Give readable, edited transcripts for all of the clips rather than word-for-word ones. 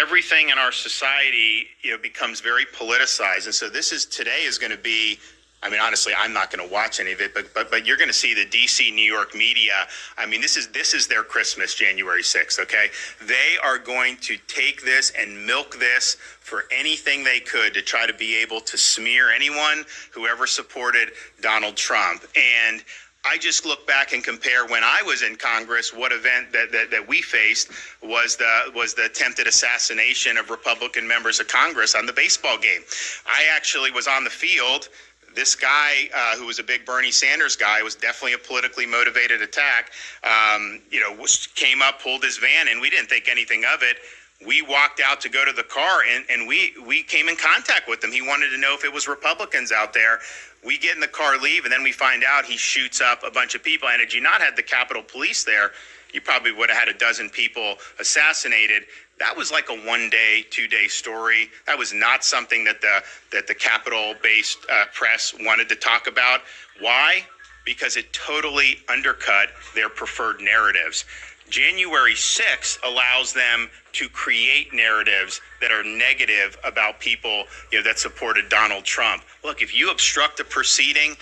everything in our society, becomes very politicized. And so today is going to be, I mean, honestly, I'm not going to watch any of it, but you're going to see the DC, New York media. I mean, this is their Christmas, January 6th, okay? They are going to take this and milk this for anything they could to try to be able to smear anyone who ever supported Donald Trump. And I just look back and compare when I was in Congress, what event that we faced was the attempted assassination of Republican members of Congress on the baseball game. I actually was on the field. This guy, who was a big Bernie Sanders guy, was definitely a politically motivated attack. Came up, pulled his van, and we didn't think anything of it. We walked out to go to the car, and we came in contact with him. He wanted to know if it was Republicans out there. We get in the car, leave, and then we find out he shoots up a bunch of people. And had you not had the Capitol Police there, you probably would have had a dozen people assassinated. That was like a 1-day, 2-day story. That was not something that the Capitol-based press wanted to talk about. Why? Because it totally undercut their preferred narratives. January 6th allows them to create narratives that are negative about people, that supported Donald Trump. Look, if you obstruct a proceeding,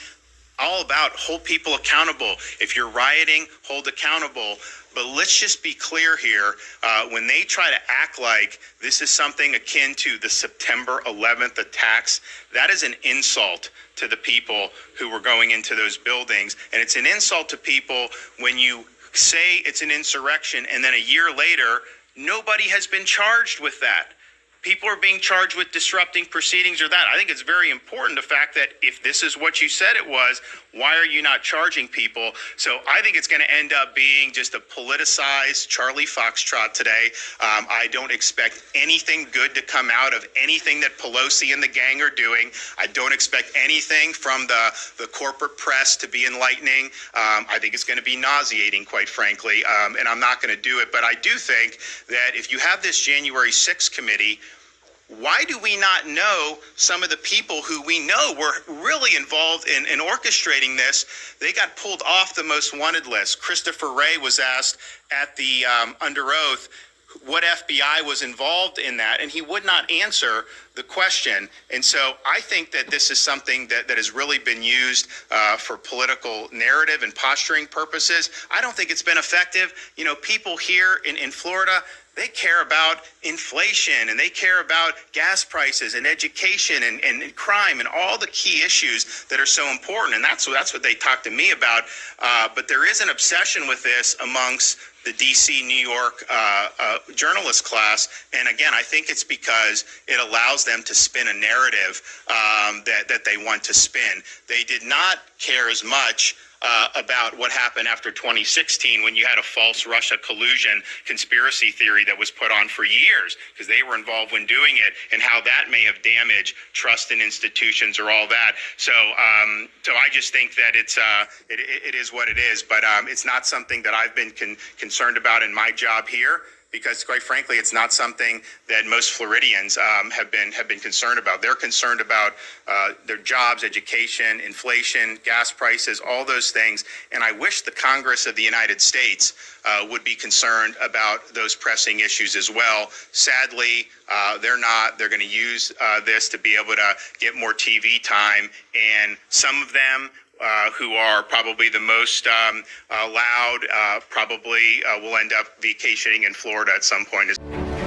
all about hold people accountable. If you're rioting, hold accountable. But let's just be clear here. When they try to act like this is something akin to the September 11th attacks, that is an insult to the people who were going into those buildings. And it's an insult to people when you say it's an insurrection and then a year later, nobody has been charged with that. People are being charged with disrupting proceedings or that. I think it's very important, the fact that if this is what you said it was, why are you not charging people? So I think it's going to end up being just a politicized Charlie Foxtrot today. I don't expect anything good to come out of anything that Pelosi and the gang are doing. I don't expect anything from the corporate press to be enlightening. I think it's going to be nauseating, quite frankly, and I'm not going to do it. But I do think that if you have this January 6th committee, why do we not know some of the people who we know were really involved in orchestrating this? They got pulled off the most wanted list. Christopher Wray was asked at the under oath what FBI was involved in that, and he would not answer the question. And so I think that this is something that has really been used for political narrative and posturing purposes. I don't think it's been effective. People here in Florida, they care about inflation, and they care about gas prices and education and crime and all the key issues that are so important. And that's what they talk to me about. But there is an obsession with this amongst the DC, New York journalist class. And again, I think it's because it allows them to spin a narrative that they want to spin. They did not care as much about what happened after 2016 when you had a false Russia collusion conspiracy theory that was put on for years because they were involved when doing it, and how that may have damaged trust in institutions or all that. So I just think that it is what it is, but it's not something that I've been concerned about in my job here, because quite frankly, it's not something that most Floridians have been concerned about. They're concerned about their jobs, education, inflation, gas prices, all those things. And I wish the Congress of the United States would be concerned about those pressing issues as well. Sadly, they're not. They're going to use this to be able to get more TV time. And some of them who are probably the most loud, probably will end up vacationing in Florida at some point.